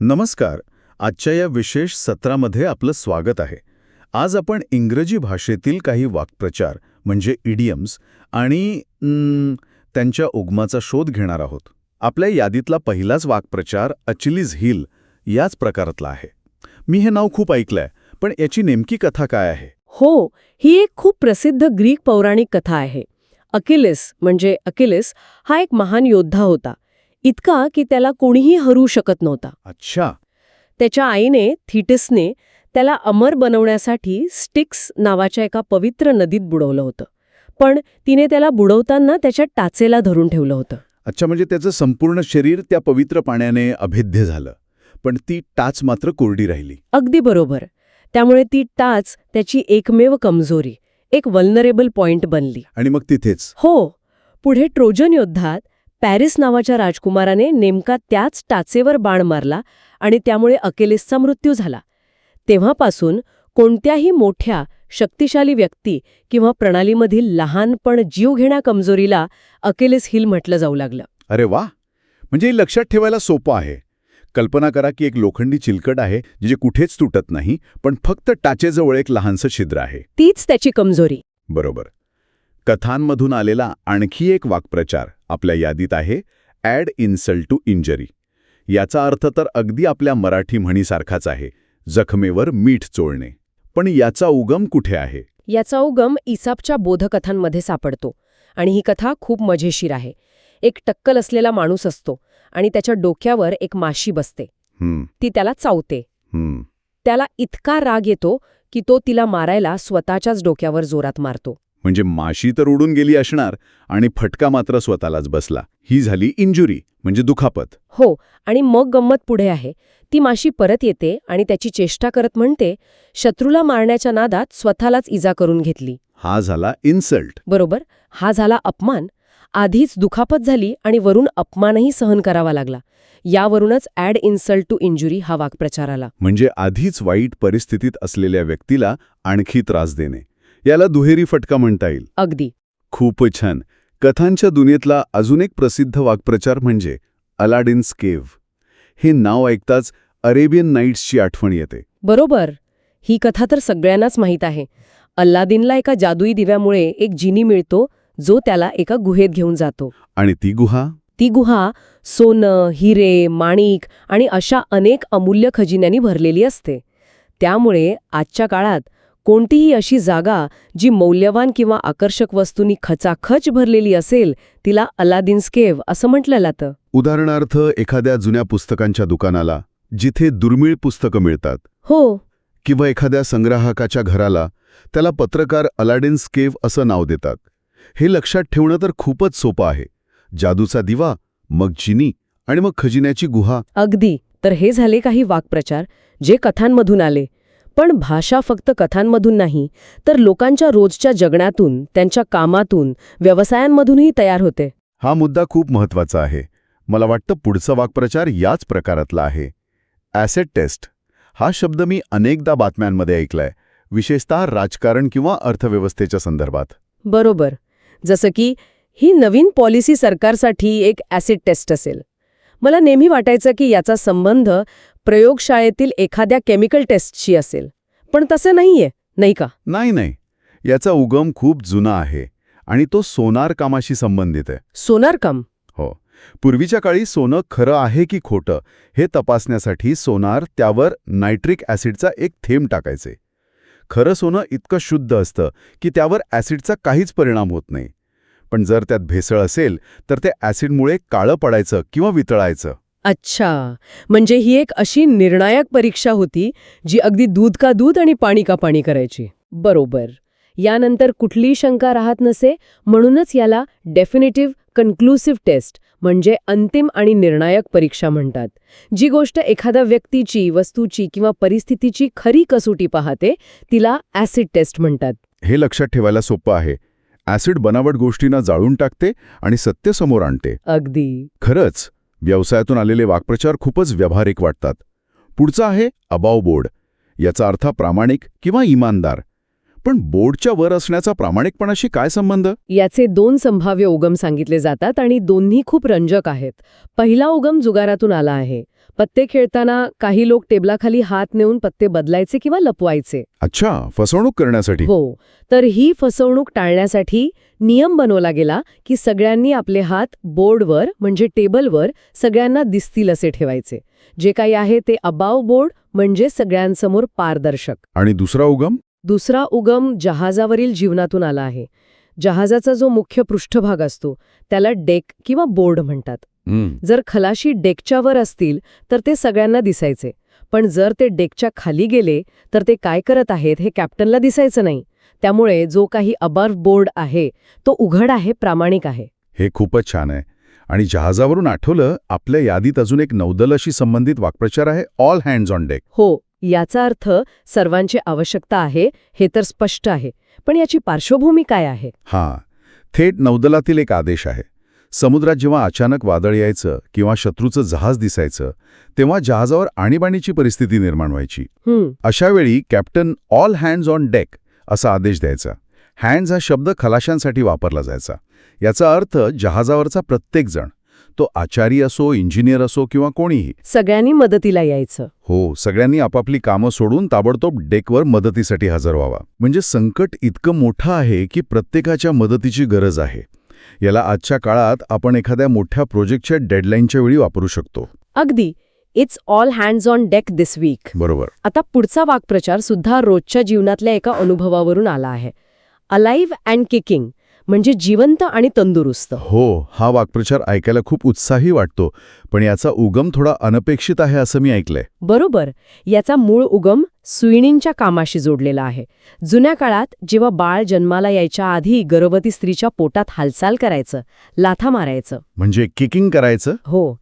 नमस्कार. आजच्या या विशेष सत्रामध्ये आपलं स्वागत आहे. आज आपण इंग्रजी भाषेतील काही वाक्प्रचार म्हणजे इडियम्स आणि त्यांच्या उगमाचा शोध घेणार आहोत. आपल्या यादीतला पहिलाच वाक्प्रचार अचिलीज हिल याच प्रकारातला आहे. मी हे नाव खूप ऐकलंय, पण याची नेमकी कथा काय आहे? हो, ही एक खूप प्रसिद्ध ग्रीक पौराणिक कथा आहे. अकिलेस हा एक महान योद्धा होता. इतका की त्याला कोणीही हरू शकत नव्हता. अच्छा. त्याच्या आईने थिटिसने त्याला अमर बनवण्यासाठी स्टिक्स नावाच्या एका पवित्र नदीत बुडवलं होतं. पण तिने त्याला बुडवताना त्याच्या टाचेला धरून ठेवलं होतं. अच्छा, म्हणजे त्याचं संपूर्ण शरीर त्या पवित्र पाण्याने अभेद्य झालं, पण ती टाच मात्र कोरडी राहिली. अगदी बरोबर. त्यामुळे ती टाच त्याची एकमेव कमजोरी, एक वल्नरेबल पॉइंट बनली. आणि मग तिथेच हो, पुढे ट्रोजन युद्धात पॅरिस नावाच्या राजकुमाराने नेमका त्याच टाचेवर बाण मारला आणि त्यामुळे अकिलेसचा मृत्यू झाला. तेव्हापासून कोणत्याही मोठ्या शक्तिशाली व्यक्ती किंवा प्रणालीमधील लहान पण जीवघेण्या कमजोरीला अकिलेस हिल म्हटलं जाऊ लागलं. अरे वा, म्हणजे हे लक्षात ठेवायला सोपं आहे. कल्पना करा की एक लोखंडी चिलकट आहे जे कुठेच तुटत नाही, पण फक्त टाचेजवळ एक लहानसं छिद्र आहे. तीच त्याची कमजोरी. बरोबर. कथांमधून आलेला आणखी एक वाक्प्रचार आपल्या यादीत आहे ॲड इन्सल्ट टू इंजरी. याचा अर्थ तर अगदी आपल्या मराठी म्हणीसारखाच आहे, जखमेवर मीठ चोळणे. पण याचा उगम कुठे आहे? याचा उगम इसापच्या बोधकथांमध्ये सापडतो. आणि ही कथा खूप मजेशीर आहे. एक टक्कल असलेला माणूस असतो आणि त्याच्या डोक्यावर एक माशी बसते. ती त्याला चावते. त्याला इतका राग येतो की तो तिला मारायला स्वतःच्याच डोक्यावर जोरात मारतो. म्हणजे माशी तर उडून गेली असणार आणि फटका मात्र स्वतःलाच बसला. ही झाली इंजुरी, म्हणजे दुखापत. हो, आणि मग गंमत पुढे आहे. ती माशी परत येते आणि त्याची चेष्टा करत म्हणते, शत्रूला मारण्याच्या नादात स्वतःलाच इजा करून घेतली. हा झाला इन्सल्ट. बरोबर. हा झाला अपमान. आधीच दुखापत झाली आणि वरून अपमानही सहन करावा लागला. यावरूनच ॲड इन्सल्ट टू इंजुरी हा वाक्प्रचार आला. म्हणजे आधीच वाईट परिस्थितीत असलेल्या व्यक्तीला आणखी त्रास देणे. याला दुहेरी फटका म्हणता येईल. अगदी. खूपच छान. कथांच्या दुनियेतला अजून एक प्रसिद्ध वाक्प्रचार म्हणजे अलाडिन्स केव्ह. हे नाव ऐकताच अरेबियन नाईट्सची आठवण येते. बरोबर. ही कथा तर सगळ्यांनाच माहीत आहे. अल्लादीनला एका जादुई दिव्यामुळे एक जिनी मिळतो जो त्याला एका गुहेत घेऊन जातो. आणि ती गुहा सोनं, हिरे, माणिक आणि अशा अनेक अमूल्य खजिन्यांनी भरलेली असते. त्यामुळे आजच्या काळात कोणतीही अशी जागा जी मौल्यवान किंवा आकर्षक वस्तूंनी खचाखच भरलेली असेल तिला अलादीन्स केव्ह असं म्हटलं जातं. उदाहरणार्थ एखाद्या जुन्या पुस्तकांच्या दुकानाला, जिथे दुर्मिळ पुस्तकं मिळतात. हो. किंवा एखाद्या संग्राहकाच्या घराला, त्याला पत्रकार अलाडिन्स केव्ह असं नाव देतात. हे लक्षात ठेवणं तर खूपच सोपं आहे. जादूचा दिवा, मग जिनी आणि मग खजिन्याची गुहा. अगदी. तर हे झाले काही वाक्प्रचार जे कथांमधून आले. पण भाषा फक्त कथांमधून नाही, तर लोकांच्या रोजच्या जगण्यातून, त्यांच्या कामातून, व्यवसायांमधूनही तयार होते. हा मुद्दा खूप महत्वाचा आहे. मला वाटतं पुढचा वाक्प्रचार याच प्रकारातला आहे. Acid test. हा शब्द मी अनेकदा बातम्यांमध्ये ऐकलाय, विशेषतः राजकारण किंवा अर्थव्यवस्थेच्या संदर्भात. बरोबर. जसं की ही नवीन पॉलिसी सरकारसाठी एक ॲसिड टेस्ट असेल. मला नेहमी वाटायचं की याचा संबंध प्रयोगशाळेतील एखाद्या केमिकल टेस्टशी असेल. पण तसं नाहीये, नाही का? नाही. याचा उगम खूप जुना आहे आणि तो सोनार कामाशी संबंधित आहे. सोनार काम? हो. पूर्वीच्या काळी सोनं खरं आहे की खोटं हे तपासण्यासाठी सोनार त्यावर नायट्रिक ॲसिडचा एक थेंब टाकायचे. खरं सोनं इतकं शुद्ध असतं की त्यावर ॲसिडचा काहीच परिणाम होत नाही. पण जर त्यात भेसळ असेल तर ते ॲसिडमुळे काळं पडायचं किंवा वितळायचं. अच्छा. म्हणजे ही एक अशी निर्णायक परीक्षा होती जी अगदी दूध का दूध आणि पाणी का पाणी करायची. बरोबर. यानंतर कुठलीही शंका राहत नसे म्हणूनच याला डेफिनेटिव्ह कन्क्लुसिव्ह टेस्ट म्हणजे अंतिम आणि निर्णायक परीक्षा म्हणतात. जी गोष्ट एखाद्या व्यक्तीची, वस्तूची किंवा परिस्थितीची खरी कसोटी पाहते तिला ॲसिड टेस्ट म्हणतात. हे लक्षात ठेवायला सोपं आहे. ॲसिड बनावट गोष्टींना जाळून टाकते आणि सत्य समोर आणते. अगदी. खरंच व्यवसायातून आलेले वाक्प्रचार खूपच व्यावहारिक वाटतात. पुढचा आहे अबाव बोर्ड. याचा अर्थ प्रामाणिक किंवा इमानदार. पण बोर्डच्या वर असण्याचा प्रामाणिकपणाशी काय संबंध? याचे 2 संभाव्य उगम सांगितले जातात आणि दोन्ही खूप रंजक आहेत. पहिला उगम जुगारातून आला आहे. पत्ते खेळताना काही लोक टेबलाखाली हात नेऊन पत्ते बदलायचे किंवा लपवायचे. अच्छा, फसवणूक करण्यासाठी. हो, तर ही फसवणूक टाळण्यासाठी नियम बनवला गेला की सगळ्यांनी आपले हात बोर्डवर म्हणजे टेबलवर सगळ्यांना दिसतील असे ठेवायचे. जे काही आहे ते अबाव बोर्ड म्हणजे सगळ्यांसमोर पारदर्शक. आणि दुसरा उगम? दुसरा उगम जहाजावरील जीवनातून आला आहे. जहाजाचा जो मुख्य पृष्ठभाग असतो त्याला डेक किंवा बोर्ड म्हणतात. जर खलाशी डेकच्या वर असतील तर ते सगळ्यांना दिसायचे, पण जर ते डेकच्या खाली गेले तर ते काय करत आहेत हे कॅप्टनला दिसायचं नाही. त्यामुळे जो काही अबाव बोर्ड आहे तो उघड आहे, प्रामाणिक आहे. हे खूपच छान आहे. आणि जहाजावरून आठवलं, आपल्या यादीत अजून एक नौदलाशी संबंधित वाक्प्रचार आहे, ऑल हँड्स ऑन डेक. हो, याचा अर्थ सर्वांची आवश्यकता आहे हे तर स्पष्ट आहे, पण याची पार्श्वभूमी काय आहे? हां, थेट नौदलातील एक आदेश आहे. समुद्रात जेव्हा अचानक वादळ यायचं किंवा शत्रूचं जहाज दिसायचं तेव्हा जहाजावर आणीबाणीची परिस्थिती निर्माण व्हायची. अशावेळी captain all hands on deck असा आदेश द्यायचा. हँड्स हा शब्द खलाशांसाठी वापरला जायचा. याचा अर्थ जहाजावरचा प्रत्येक जण, तो आचारी असो, इंजिनियर असो किंवा कोणीही, सगळ्यांनी मदतीला यायचं. हो, सगळ्यांनी आपापली कामं सोडून ताबडतोब डेकवर मदतीसाठी हजर व्हावा. म्हणजे संकट इतकं मोठं आहे की प्रत्येकाच्या मदतीची गरज आहे. याला आजच्या काळात आपण एखाद्या मोठ्या प्रोजेक्टच्या डेडलाईनच्या वेळी वापरू शकतो. अगदी, it's all hands on deck this week. बरोबर. आता पुढचा वाक्प्रचार सुद्धा रोजच्या जीवनातल्या एका अनुभवावरून आला आहे. अलाइव्ह अँड किकिंग म्हणजे जिवंत आणि तंदुरुस्त. हो, हा वाक्प्रचार ऐकायला खूप उत्साही वाटतो, पण याचा उगम थोडा अनपेक्षित आहे असं मी ऐकलंय. बरोबर. याचा मूळ उगम सुईणींच्या कामाशी जोडलेला आहे. जुन्या काळात जेव्हा बाळ जन्माला यायच्या आधी गर्भवती स्त्रीच्या पोटात हालचाल करायचं, लाथा मारायचं, म्हणजे किकिंग करायचं. हो,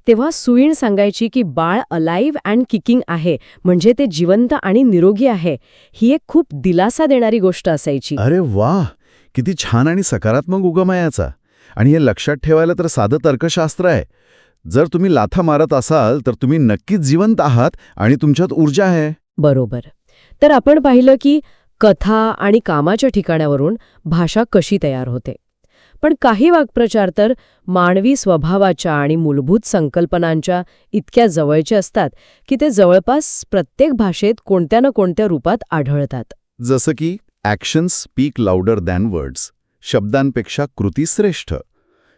तेव्हा सुईण सांगायची की बाळ अलाइव्ह अँड किकिंग आहे, म्हणजे ते जिवंत आणि निरोगी आहे. ही एक खूप दिलासा देणारी गोष्ट असायची. अरे वाह, किती छान आणि सकारात्मक उगम आहे याचा. आणि हे लक्षात ठेवायला तर साधं तर्कशास्त्र आहे. जर तुम्ही लाथा मारत असाल तर तुम्ही नक्कीच जिवंत आहात आणि तुमच्यात ऊर्जा आहे. बरोबर. तर आपण पाहिलं की कथा आणि कामाच्या ठिकाणावरून भाषा कशी तयार होते. पण काही वाक्प्रचार तर मानवी स्वभावाच्या आणि मूलभूत संकल्पनांच्या इतक्या जवळचे असतात की ते जवळपास प्रत्येक भाषेत कोणत्या ना कोणत्या रूपात आढळतात. जसं की actions speak louder than words, शब्दांपेक्षा कृती श्रेष्ठ.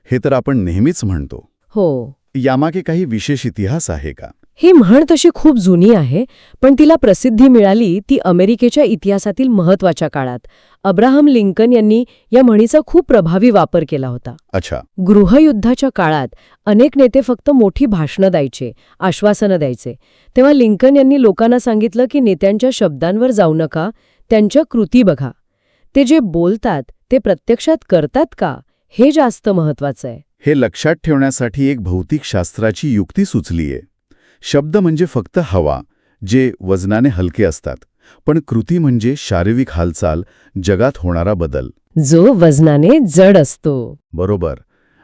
हे तर आपण नेहमीच म्हणतो. हो. यामागे काही विशेष इतिहास आहे का? ही म्हण तशी खूप जुनी आहे, पण तिला प्रसिद्धी मिळाली ती अमेरिकेच्या इतिहासातील महत्त्वाच्या काळात. अब्राहम लिंकन यांनी या म्हणीचा खूप प्रभावी वापर केला होता. अच्छा. गृहयुद्धाच्या काळात अनेक नेते फक्त मोठी भाषणं द्यायचे, आश्वासनं द्यायचे. तेव्हा लिंकन यांनी लोकांना सांगितलं की नेत्यांच्या शब्दांवर जाऊ नका, त्यांच्या कृती बघा. ते जे बोलतात ते प्रत्यक्षात करतात का, हे जास्त महत्त्वाचं आहे. हे लक्षात ठेवण्यासाठी एक भौतिकशास्त्राची युक्ती सुचलीये. शब्द म्हणजे फक्त हवा, जे वजनाने हलके असतात, पण कृती म्हणजे शारीरिक हालचाल, जगात होणारा बदल, जो वजनाने जड असतो. बरोबर.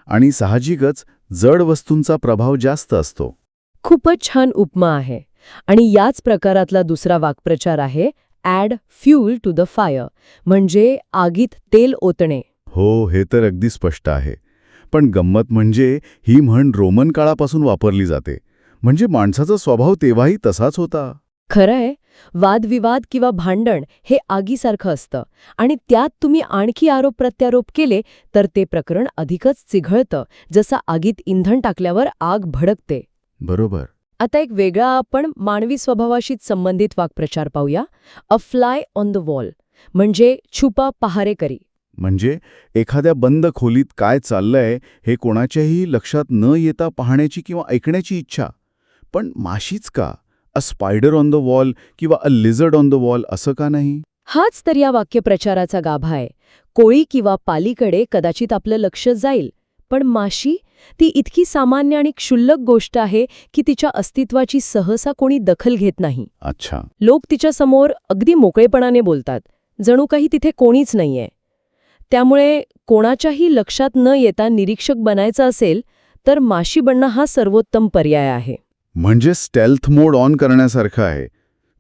आणि साहजिकच जड वस्तूंचा प्रभाव जास्त असतो. खूपच छान उपमा आहे. आणि याच प्रकारातला दुसरा वाक्प्रचार आहे add fuel to the fire, म्हणजे आगीत तेल ओतणे. हो, हे तर अगदी स्पष्ट आहे. पण गंमत म्हणजे ही म्हण रोमन काळापासून वापरली जाते. म्हणजे माणसाचा स्वभाव तेव्हाही तसाच होता. खरंय, वादविवाद किंवा भांडण हे आगीसारखं असतं आणि त्यात तुम्ही आणखी आरोप प्रत्यारोप केले तर ते प्रकरण अधिकच चिघळतं, जसं आगीत इंधन टाकल्यावर आग भडकते. बरोबर. आता एक वेगळा आपण मानवी स्वभावाशीच संबंधित वाक्प्रचार पाहूया. अ फ्लाय ऑन द वॉल म्हणजे छुपा पहारेकरी. म्हणजे एखाद्या बंद खोलीत काय चाललंय हे कोणाच्याही लक्षात न येता पाहण्याची किंवा ऐकण्याची इच्छा. पण माशीच का? अ स्पायडर ऑन द वॉल किंवा अ लिझर्ड ऑन द वॉल असं का नाही? हाच तर या वाक्यप्रचाराचा गाभा आहे. कोळी किंवा पालीकडे कदाचित आपलं लक्ष जाईल, पण माशी ती इतकी सामान्य आणि क्षुल्लक गोष्ट आहे की तिच्या अस्तित्वाची सहसा कोणी दखल घेत नाही. अच्छा. लोक तिच्यासमोर अगदी मोकळेपणाने बोलतात, जणू काही तिथे कोणीच नाहीये. त्यामुळे कोणाच्याही लक्षात न येता निरीक्षक बनायचं असेल तर माशी बनणं हा सर्वोत्तम पर्याय आहे. म्हणजे स्टेल्थ मोड ऑन करण्यासारखं आहे.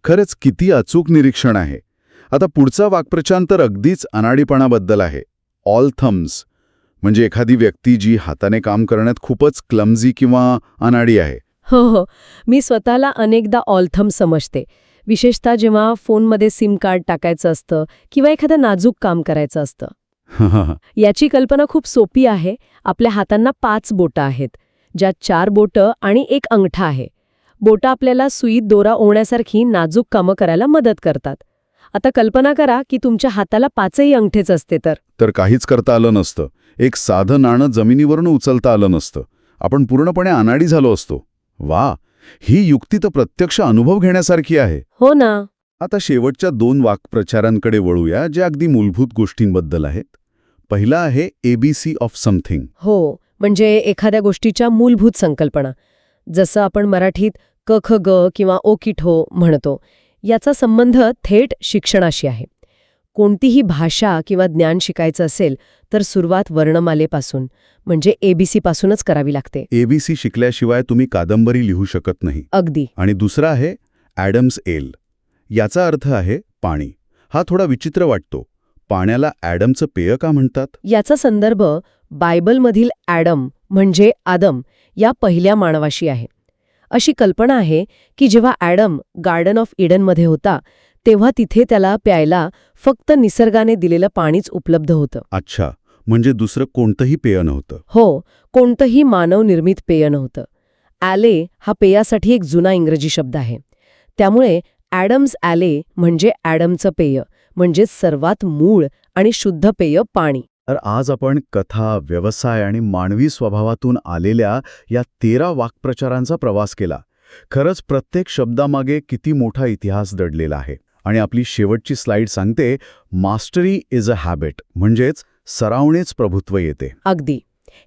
खरंच किती अचूक निरीक्षण आहे. आता पुढचा वाक्प्रचार तर अगदीच अनाडीपणाबद्दल आहे. ऑल थम्स, म्हणजे एखादी व्यक्ती जी हाताने काम करण्यात खूपच क्लमझी किंवा अनाडी आहे. हो हो, मी स्वतःला अनेकदा ऑलथम समजते, विशेषतः जेव्हा फोनमध्ये सिम कार्ड टाकायचं असतं किंवा एखादं नाजूक काम करायचं असतं. याची कल्पना खूप सोपी आहे. आपल्या हातांना 5 बोटं आहेत, ज्यात 4 बोटं आणि एक अंगठा आहे. बोटं आपल्याला सुईत दोरा ओवण्यासारखी नाजूक कामं करायला मदत करतात. आता कल्पना करा की तुमच्या हाताला 5ही अंगठेच असते तर काहीच करता आलं नसतं. एक साधं नाणं जमिनीवरून उचलता आलं नसतं. आपण पूर्णपणे अनाडी झालो असतो. वा, ही युक्ती तर प्रत्यक्ष अनुभव घेण्यासारखी आहे. हो ना. आता शेवटच्या 2 वाक्प्रचारांकडे वळूया, जे अगदी मूलभूत गोष्टींबद्दल आहेत. पहिला आहे ABC ऑफ समथिंग. हो, म्हणजे एखाद्या गोष्टीच्या मूलभूत संकल्पना, जसं आपण मराठीत क ख ग किंवा ओ की ठो म्हणतो. याचा संबंध थेट शिक्षणाशी आहे. कोणतीही भाषा किंवा ज्ञान शिकायचं असेल तर सुरुवात वर्णमालेपासून, म्हणजे ABC पासूनच करावी लागते. ABC शिकल्याशिवाय तुम्ही कादंबरी लिहू शकत नाही. अगदी. आणि दुसरा आहे ॲडम्स एल. याचा अर्थ आहे पाणी. हा थोडा विचित्र वाटतो. पाण्याला ॲडमचं पेय का म्हणतात? याचा संदर्भ बायबलमधील ॲडम म्हणजे आदम या पहिल्या मानवाशी आहे. अशी कल्पना आहे की जेव्हा ॲडम गार्डन ऑफ इडनमध्ये होता तेव्हा तिथे त्याला प्यायला फक्त निसर्गाने दिलेलं पाणीच उपलब्ध होतं. अच्छा, म्हणजे दुसरं कोणतंही पेय नव्हतं. हो, कोणतंही मानवनिर्मित पेय नव्हतं. ॲले हा पेयासाठी एक जुना इंग्रजी शब्द आहे. त्यामुळे ॲडम्स ॲले म्हणजे ॲडमचं पेय, म्हणजे सर्वात मूळ आणि शुद्ध पेय पाणी. तर आज आपण कथा, व्यवसाय आणि मानवी स्वभावातून आलेल्या या 13 वाक्प्रचारांचा प्रवास केला. खरंच प्रत्येक शब्दामागे किती मोठा इतिहास दडलेला आहे. आणि आपली शेवटची स्लाइड सांगते, मास्टरी इज अ हॅबिट, म्हणजेच सरावणेच प्रभुत्व येते. अगदी.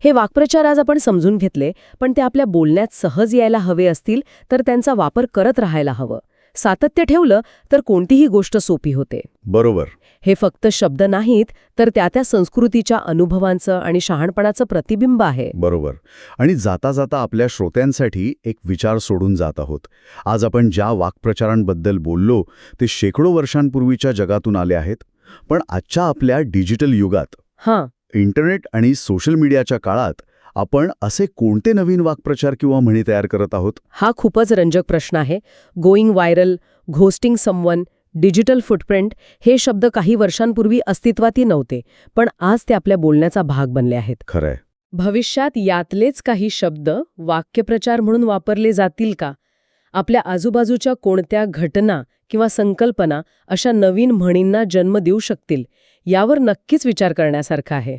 हे वाक्प्रचार आज आपण समजून घेतले, पण ते आपल्या बोलण्यात सहज यायला हवे असतील तर त्यांचा वापर करत राहायला हवं. सातत्य ठेवलं तर कोणतीही गोष्ट सोपी होते. बरोबर. हे फक्त शब्द नाहीत, तर त्या संस्कृतीच्या अनुभवांचं आणि शहाणपणाचं प्रतिबिंब आहे. बरोबर. आणि जाता जाता आपल्या श्रोत्यांसाठी एक विचार सोडून जात आहोत. आज आपण ज्या वाक्प्रचारांबद्दल बोललो ते शेकडो वर्षांपूर्वीच्या जगातून आले आहेत. पण आजच्या आपल्या डिजिटल युगात, इंटरनेट आणि सोशल मीडियाच्या काळात आपण असे कोणते नवीन वाक्प्रचार किंवा म्हणी तयार करत आहोत? हा खूपच रंजक प्रश्न आहे. Going viral, ghosting someone, digital footprint हे शब्द काही वर्षांपूर्वी अस्तित्वातही नव्हते, पण आज ते आपल्या बोलण्याचा भाग बनले आहेत. खरंय. भविष्यात यातलेच काही शब्द वाक्यप्रचार म्हणून वापरले जातील का? आपल्या आजूबाजूच्या कोणत्या घटना किंवा संकल्पना अशा नवीन म्हणींना जन्म देऊ शकतील, यावर नक्कीच विचार करण्यासारखा आहे.